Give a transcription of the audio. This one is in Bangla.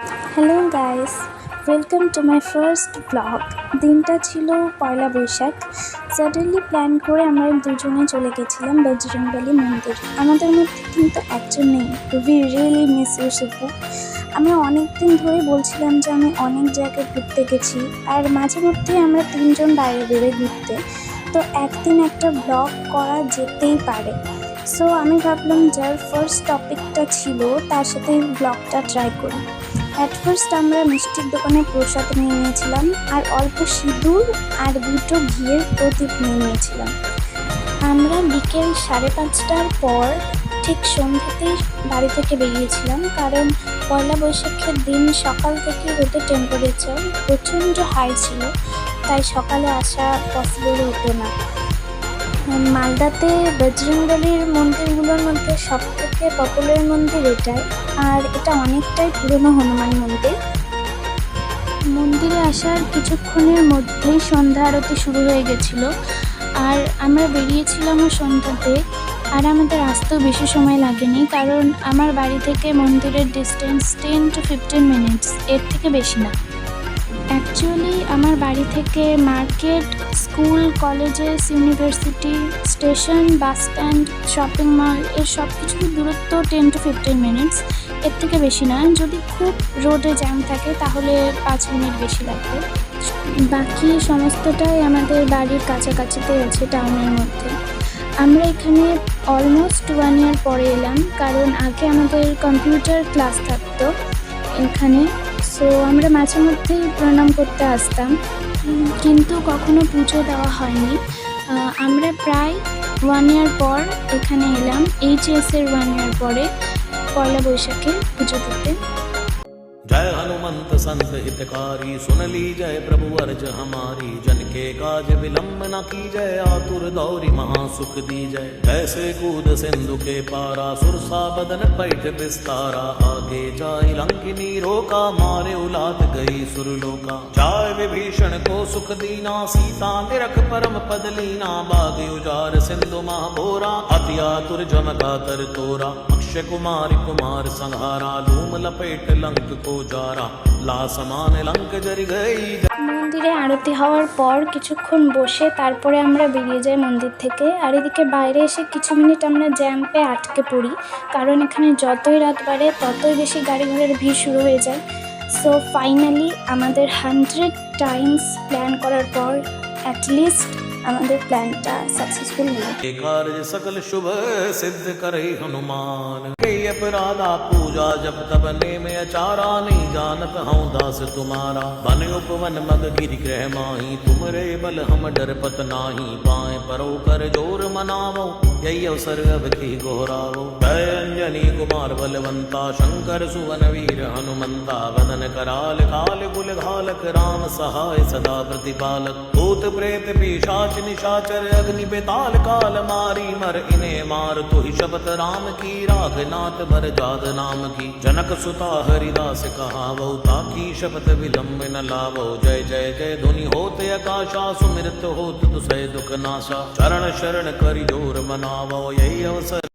Hello guys, welcome to my first blog. দিনটা ছিল পয়লা বৈশাখ। সাডেনলি প্ল্যান করে আমরা দুজনে চলে গেছিলাম বজরংবলী মন্দির। আমাদের মধ্যে কিন্তু একজন নেই। We really miss you Shipu. আমরা অনেক দিন ধরে বলছিলাম যে আমি অনেক জায়গায় ঘুরতে গেছি, আর মাঝে মধ্যেই আমরা তিনজন বাইরে বেরোই ঘুরতে। তো একদিন একটা ব্লগ করা যেতেই পারে। সো আমি ভাবলাম যার ফার্স্ট টপিকটা ছিল তার সাথে ব্লগটা ট্রাই করি। অ্যাট ফার্স্ট আমরা মিষ্টির দোকানে প্রসাদ নিয়ে নিয়েছিলাম, আর অল্প সিঁদুর আর দুটো ঘিয়ের প্রদীপ নিয়ে নিয়েছিলাম। আমরা বিকেল 5:30টার পর ঠিক সন্ধ্যাতেই বাড়ি থেকে বেরিয়েছিলাম, কারণ পয়লা বৈশাখের দিন সকাল থেকে রোদের টেম্পারেচার প্রচণ্ড হাই ছিল, তাই সকালে আসা পসিবল হতো না। মালদাতে বজরংবলীর মন্দিরগুলোর মধ্যে সবথেকে পপুলার মন্দির এটাই, আর এটা অনেকটাই পুরনো হনুমান মন্দির। মন্দিরে আসার কিছুক্ষণের মধ্যেই সন্ধ্যা আরতি শুরু হয়ে গেছিলো, আর আমরা বেরিয়েছিলামও সন্ধ্যাতে। আর আমাদের আসতেও বেশি সময় লাগেনি, কারণ আমার বাড়ি থেকে মন্দিরের ডিস্টেন্স 10 to 15 মিনিটস, এর থেকে বেশি না। অ্যাকচুয়ালি আমার বাড়ি থেকে market, school, colleges, university, station, bus stand, shopping mall এর সব কিছুর দূরত্ব 10 to 15 মিনিটস, এর থেকে বেশি না। যদি খুব রোডে জ্যাম থাকে তাহলে 5 মিনিট বেশি লাগবে। বাকি সমস্তটাই আমাদের বাড়ির কাছাকাছিতে আছে, টাউনের মধ্যে। আমরা এখানে অলমোস্ট 1 ইয়ার পরে এলাম, কারণ আগে আমাদের কম্পিউটার ক্লাস থাকতো এখানে। সো আমরা মাঝে মধ্যেই প্রণাম করতে আসতাম, কিন্তু কখনো পুজো দেওয়া হয়নি। আমরা প্রায় 1 ইয়ার পর এখানে এলাম, এইচএসের 1 ইয়ার পরে পয়লা বৈশাখে পুজো দিতে। जय हनुमंत संत हितकारी, सुन ली जय प्रभु अर्ज हमारी। जन के काज विलंब न की जय, आतुर दौरी महासुख दी जय। ऐसे कूद सिंधु के पारा, सुरसा बदन पैठ विस्तारा। आगे जाय लंकिनी रोका, मारे उलात गई सुरलोका। जाय विभीषण को सुख दीना, सीता निरख परम पद लीना। बाग उजार सिंधु महाभोरा, अति आतुर जमका तर तोरा। अक्षय कुमार कुमार संहारा, लूम लपेट लंक को जारा। ला समान लंक जरि गई। মন্দিরে আরতি হওয়ার পর কিছুক্ষণ বসে তারপরে আমরা বেরিয়ে যাই মন্দির থেকে। আর এদিকে বাইরে এসে কিছু মিনিট আমরা জ্যাম্পে আটকে পড়ি, কারণ এখানে যতই রাত বাড়ে ততই বেশি গাড়ি ঘোড়ার ভিড় শুরু হয়ে যায়। সো ফাইনালি আমাদের 100 টাইমস প্ল্যান করার পর অ্যাটলিস্ট আমাদের প্ল্যানটা সাকসেসফুল হলো। कार्य सकल शुभ सिद्ध करे हनुमान। के अपराधा पूजा जब तब ने में अचारा। नहीं जानत हूँ दास तुम्हारा, बन उपवन मग गिरि ग्रह माही। तुमरे बल हम डर पत नाही, पाए परो कर जोर मनावो। यही अवसर अब की गोहरावो। जय अंजनी कुमार बलवंता, शंकर सुवन वीर हनुमंता। वदन कराल काल कुल घालक, राम सहाय सदा प्रतिपालक। भूत प्रेत पिशाच निशाचर, अग्नि बेताल काल मारी। मर इन्हें मार तो ही शपथ राम की, राघनाथ भर जाद नाम की। जनक सुता हरिदास कहावो, ताकी शपथ विलंब न लावो। जय जय जय धुनि होते आकाशा, सुमिरत होत दुसै दुख नाशा। चरण शरण करि जोर मनावो, यही अवसर